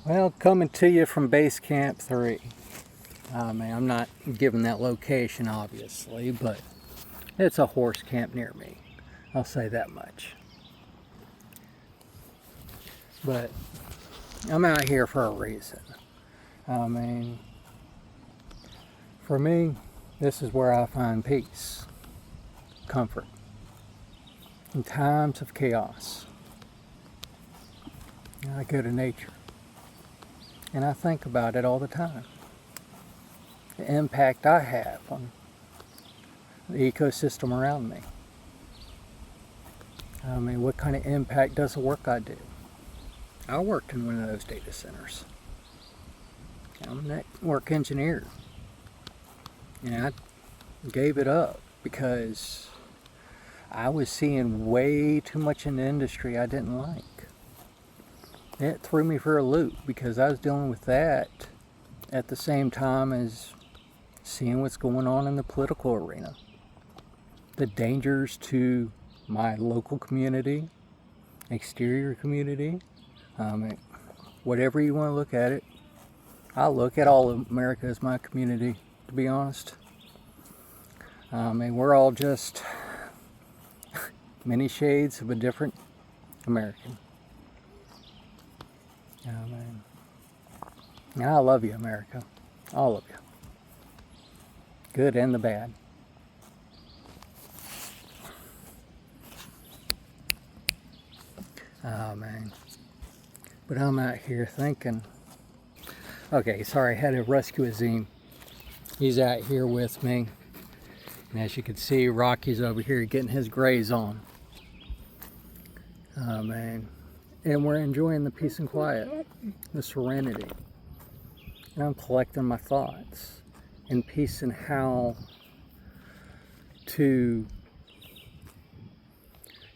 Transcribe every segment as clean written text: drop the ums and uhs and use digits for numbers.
Well, coming to you from Base Camp 3. I'm not giving that location, obviously, but it's a horse camp near me. I'll say that much. But I'm out here for a reason. I mean, for me, this is where I find peace, comfort, in times of chaos. I go to nature, and I think about it all the time. The impact I have on the ecosystem around me. I mean, what kind of impact does the work I do? I worked in one of those data centers. I'm a network engineer. And I gave it up because I was seeing way too much in the industry I didn't like. It threw me for a loop because I was dealing with that at the same time as seeing what's going on in the political arena. The dangers to my local community, exterior community, whatever you want to look at it. I look at all of America as my community, to be honest. We're all just many shades of a different American. And I love you, America. All of you. Good and the bad. Oh, man. But I'm out here thinking, okay, sorry, I had to rescue Azim. He's out here with me. And as you can see, Rocky's over here getting his graze on. Oh, man. And we're enjoying the peace and quiet, the serenity. And I'm collecting my thoughts and peace in how to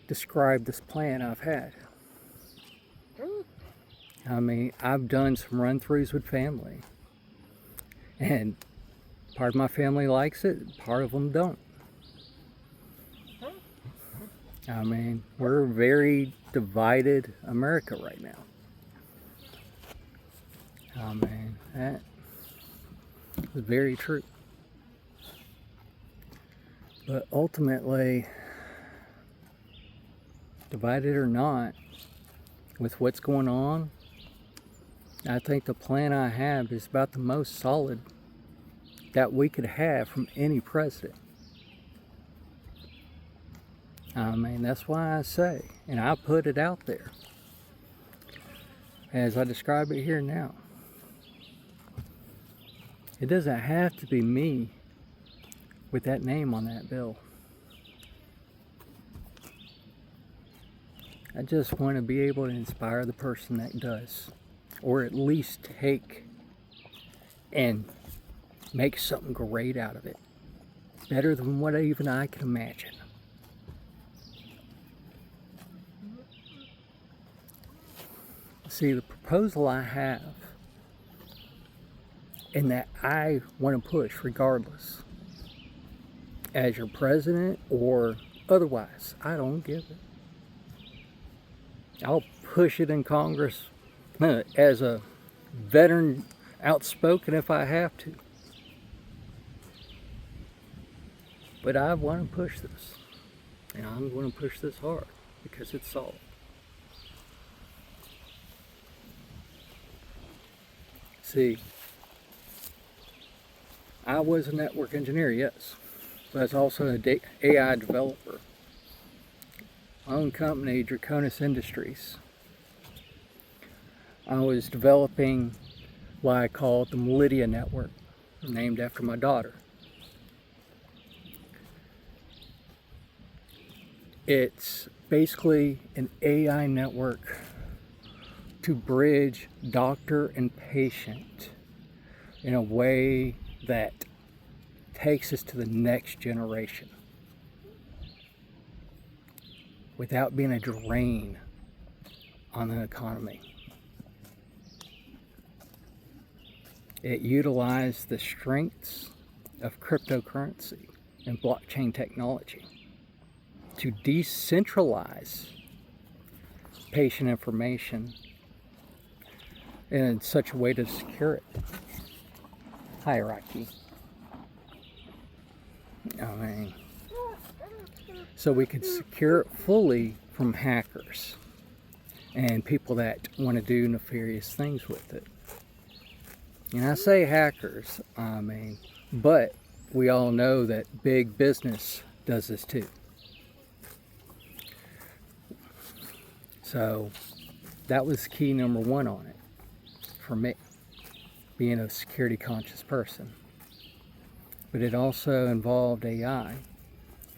describe this plan I've had. I've done some run-throughs with family. And part of my family likes it, part of them don't. We're a very divided America right now. That is very true. But ultimately, divided or not, with what's going on, I think the plan I have is about the most solid that we could have from any president. That's why I say, and I put it out there, as I describe it here now. It doesn't have to be me with that name on that bill. I just want to be able to inspire the person that does, or at least take and make something great out of it, better than what even I can imagine. See, the proposal I have, and that I want to push regardless, as your president or otherwise, I don't give it. I'll push it in Congress as a veteran, outspoken if I have to. But I want to push this. And I'm going to push this hard because it's solid. See, I was a network engineer, yes. But I was also an AI developer. My own company, Draconis Industries. I was developing what I call the Melidia Network, named after my daughter. It's basically an AI network to bridge doctor and patient in a way that takes us to the next generation without being a drain on the economy. It utilized the strengths of cryptocurrency and blockchain technology to decentralize patient information in such a way to secure it. Hierarchy. I mean, so we could secure it fully from hackers and people that want to do nefarious things with it. And I say hackers, I mean, but we all know that big business does this too. So that was key number one on it for me, being a security conscious person. But it also involved AI,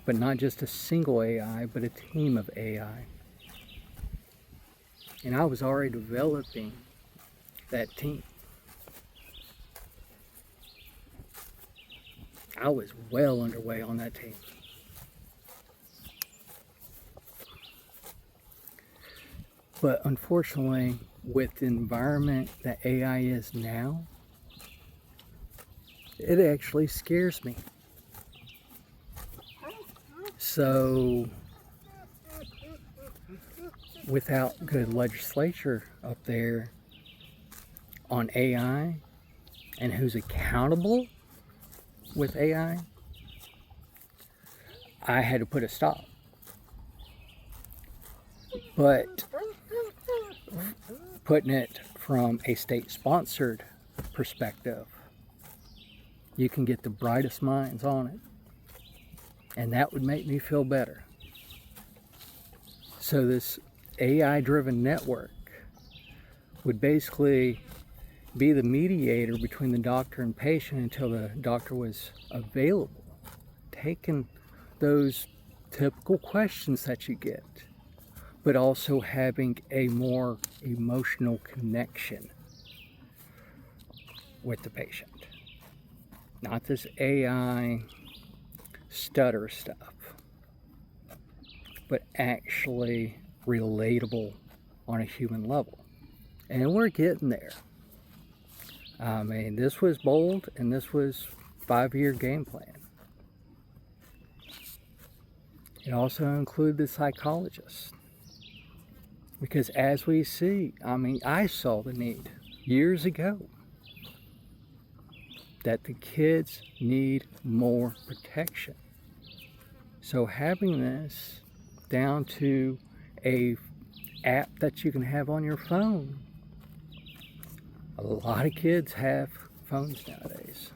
but not just a single AI, but a team of AI. And I was already developing that team. I was well underway on that team. But unfortunately, with the environment that AI is now, it actually scares me. So, without good legislature up there on AI and who's accountable with AI, I had to put a stop. But putting it from a state-sponsored perspective, you can get the brightest minds on it, and that would make me feel better. So this AI-driven network would basically be the mediator between the doctor and patient until the doctor was available, taking those typical questions that you get, but also having a more emotional connection with the patient. Not this AI stutter stuff, but actually relatable on a human level. And we're getting there. I mean, this was bold, and this was 5-year game plan. It also included the psychologists. Because as we see, I mean, I saw the need years ago that the kids need more protection. So having this down to a app that you can have on your phone. A lot of kids have phones nowadays.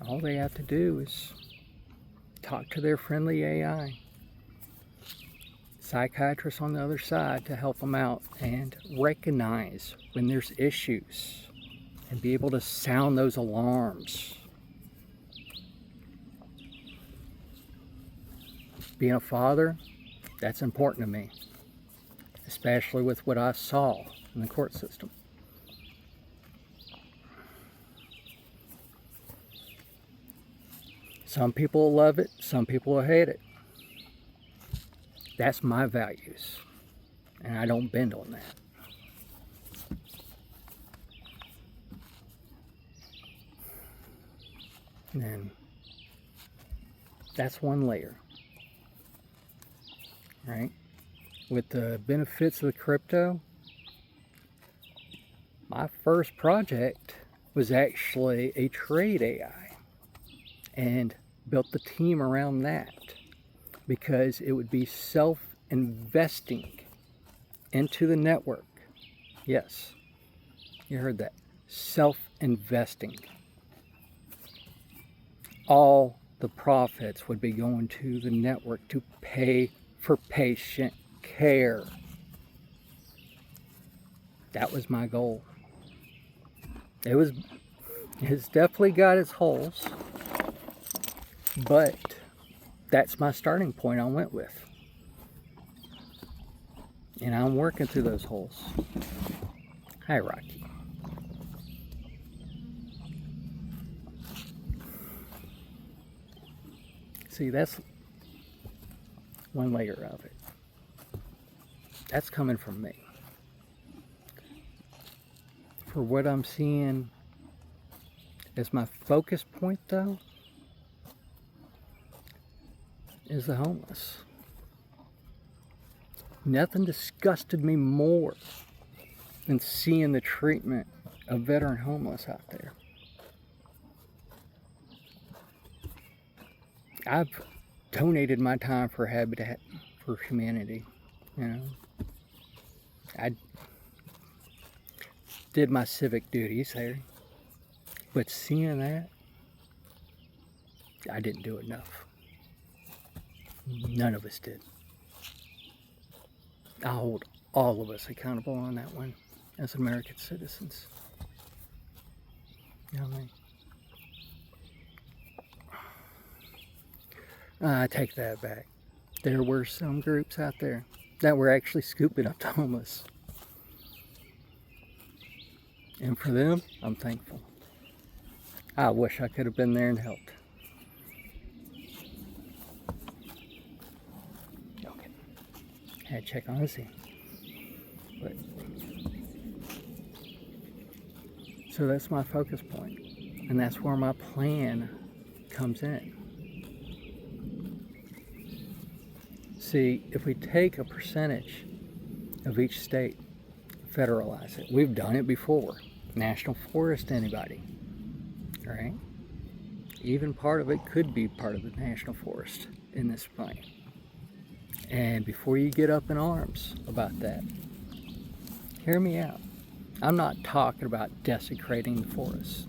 All they have to do is talk to their friendly AI. Psychiatrists on the other side to help them out and recognize when there's issues and be able to sound those alarms. Being a father, that's important to me, especially with what I saw in the court system. Some people will love it, some people will hate it. That's my values, and I don't bend on that. And that's one layer, right? With the benefits of the crypto, my first project was actually a trade AI, and built the team around that because it would be self-investing into the network. Yes, you heard that. Self-investing. All the profits would be going to the network to pay for patient care. That was my goal. It's definitely got its holes, but that's my starting point I went with. And I'm working through those holes. Hierarchy. See, that's one layer of it. That's coming from me. For what I'm seeing as my focus point, though, is the homeless. Nothing disgusted me more and seeing the treatment of veteran homeless out there. I've donated my time for Habitat for Humanity. You know, I did my civic duties there, but seeing that, I didn't do enough. None of us did. I hold all of us accountable on that one as American citizens. You know what I mean? I take that back. There were some groups out there that were actually scooping up the homeless. And for them, I'm thankful. I wish I could have been there and helped. Okay. Had to check on Izzy. But so that's my focus point. And that's where my plan comes in. See, if we take a percentage of each state, federalize it. We've done it before. National forest, anybody, right? Even part of it could be part of the national forest in this plan. And before you get up in arms about that, hear me out. I'm not talking about desecrating the forest.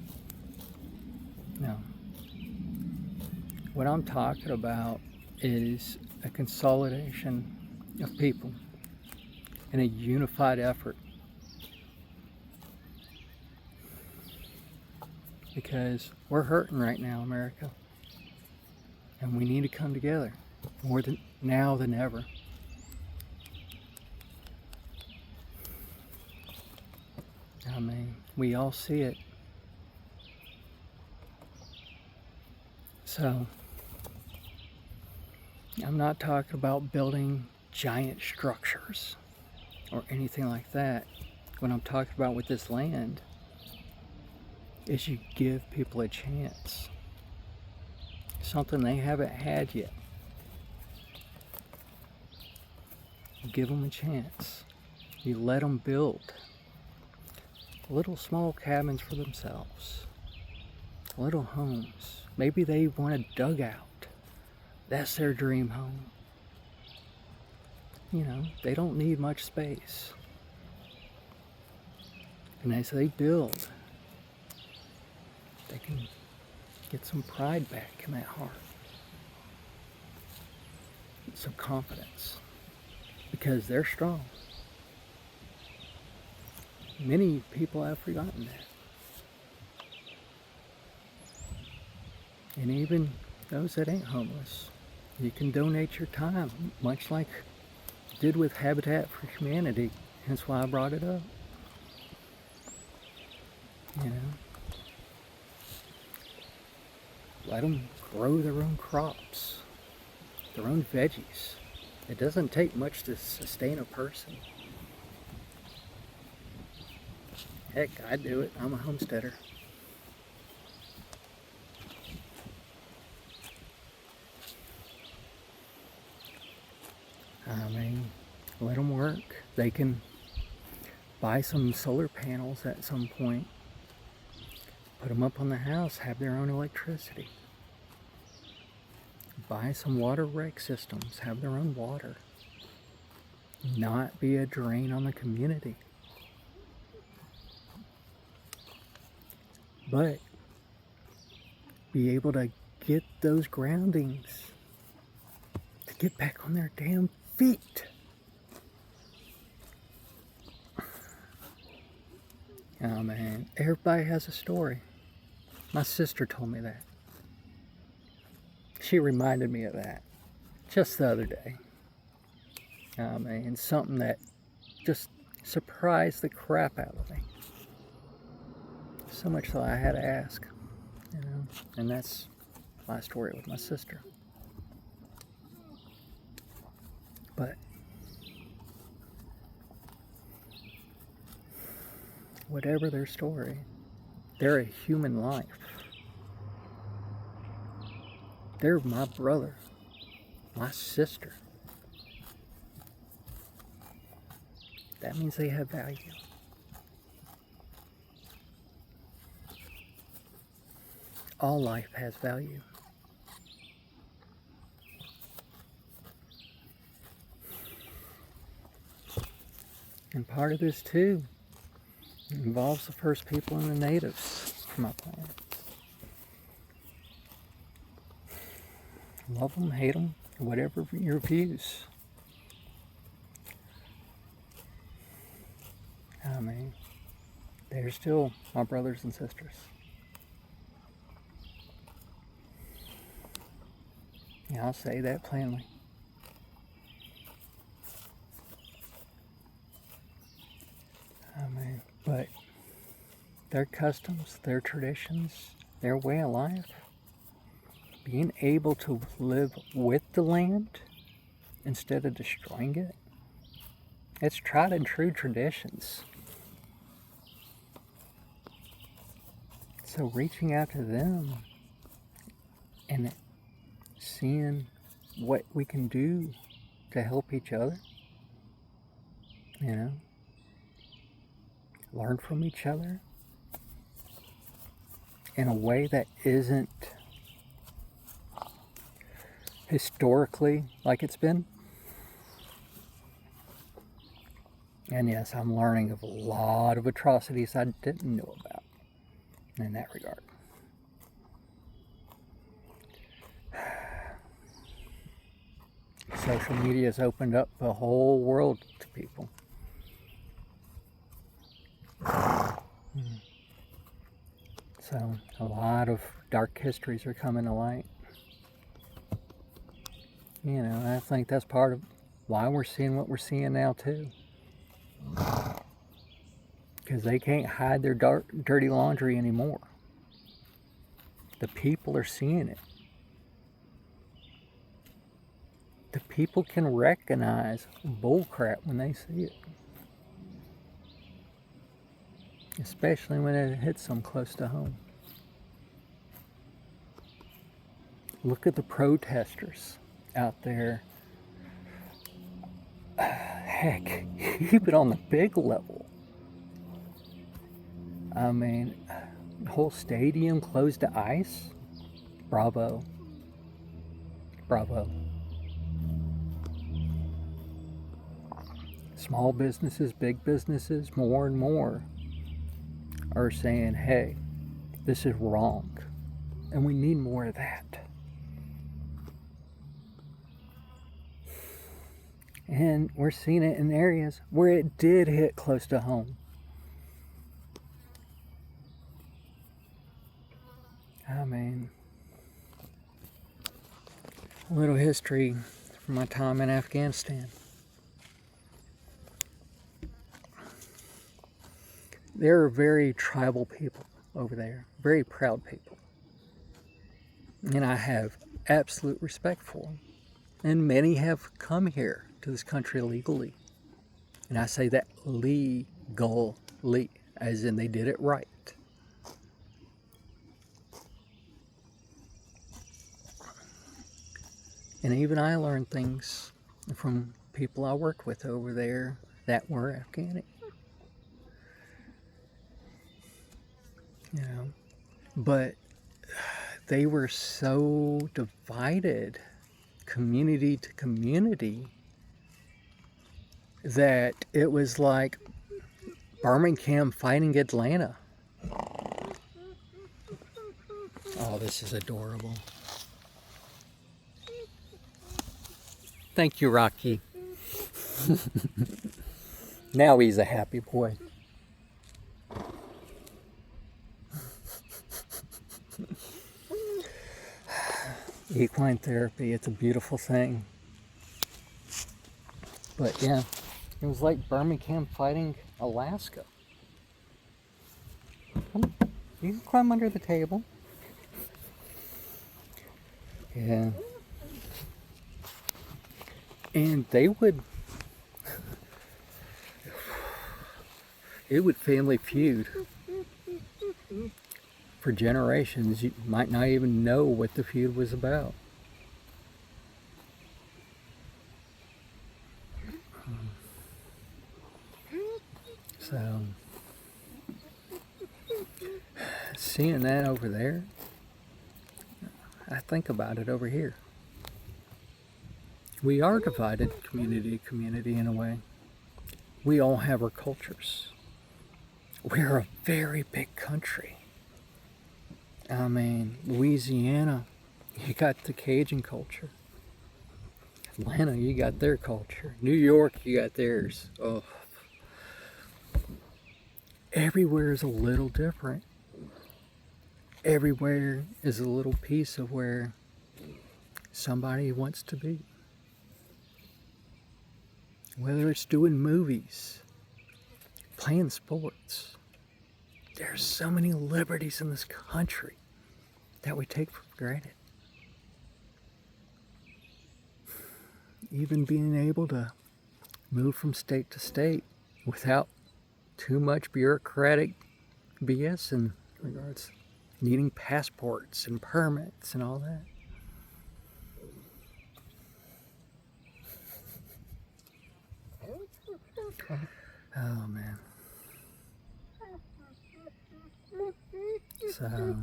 No. What I'm talking about is a consolidation of people in a unified effort. Because we're hurting right now, America. And we need to come together more than now than ever. I mean, we all see it. So, I'm not talking about building giant structures or anything like that. What I'm talking about with this land is you give people a chance. Something they haven't had yet. You give them a chance. You let them build little small cabins for themselves. Little homes. Maybe they want a dugout. That's their dream home. You know, they don't need much space. And as they build, they can get some pride back in that heart. Some confidence. Because they're strong. Many people have forgotten that. And even those that ain't homeless, you can donate your time, much like you did with Habitat for Humanity. That's why I brought it up. You know, let them grow their own crops, their own veggies. It doesn't take much to sustain a person. Heck, I do it. I'm a homesteader. I mean, let them work. They can buy some solar panels at some point, put them up on the house, have their own electricity. Buy some water rec systems, have their own water. Not be a drain on the community. But be able to get those groundings to get back on their damn feet. Oh man, everybody has a story. My sister told me that. She reminded me of that just the other day. Oh man, something that just surprised the crap out of me. So much so I had to ask, you know, and that's my story with my sister. But whatever their story, they're a human life. They're my brother, my sister. That means they have value. All life has value. And part of this too involves the first people and the natives from my planet. Love them, hate them, whatever your views. I mean, they're still my brothers and sisters. Yeah, I'll say that plainly. I mean, but their customs, their traditions, their way of life, being able to live with the land instead of destroying it, it's tried and true traditions. So reaching out to them and seeing what we can do to help each other, you know, learn from each other in a way that isn't historically like it's been. And yes, I'm learning of a lot of atrocities I didn't know about in that regard. Social media has opened up the whole world to people. So a lot of dark histories are coming to light. You know, I think that's part of why we're seeing what we're seeing now too. Because they can't hide their dirty laundry anymore. The people are seeing it. The people can recognize bullcrap when they see it. Especially when it hits them close to home. Look at the protesters out there. Heck, even on the big level. I mean, the whole stadium closed to ice. Bravo. Bravo. Small businesses, big businesses, more and more are saying, hey, this is wrong. And we need more of that. And we're seeing it in areas where it did hit close to home. I mean, a little history from my time in Afghanistan. They're very tribal people over there, very proud people. And I have absolute respect for them. And many have come here to this country legally. And I say that legally, as in they did it right. And even I learned things from people I worked with over there that were Afghani. You know, but they were so divided, community to community, that it was like Birmingham fighting Atlanta. Oh, this is adorable. Thank you, Rocky. Now he's a happy boy. Equine therapy, it's a beautiful thing. But yeah, it was like Birmingham fighting Alaska. Come, you can climb under the table. Yeah. And they would, it would family feud for generations. You might not even know what the feud was about. So, seeing that over there, I think about it over here. We are divided community to community in a way. We all have our cultures. We're a very big country. I mean, Louisiana, you got the Cajun culture. Atlanta, you got their culture. New York, you got theirs. Oh. Everywhere is a little different. Everywhere is a little piece of where somebody wants to be. Whether it's doing movies, playing sports, there's so many liberties in this country that we take for granted. Even being able to move from state to state without too much bureaucratic BS in regards needing passports and permits and all that. Oh man. So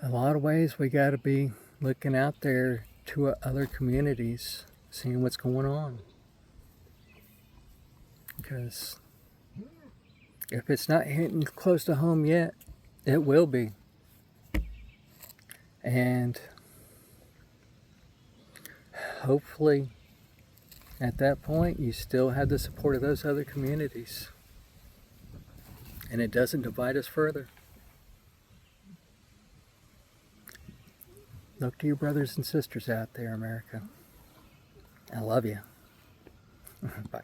a lot of ways we got to be looking out there to other communities, seeing what's going on. Because if it's not hitting close to home yet, it will be. And hopefully at that point you still have the support of those other communities and it doesn't divide us further. Look to your brothers and sisters out there, America. I love you. Bye.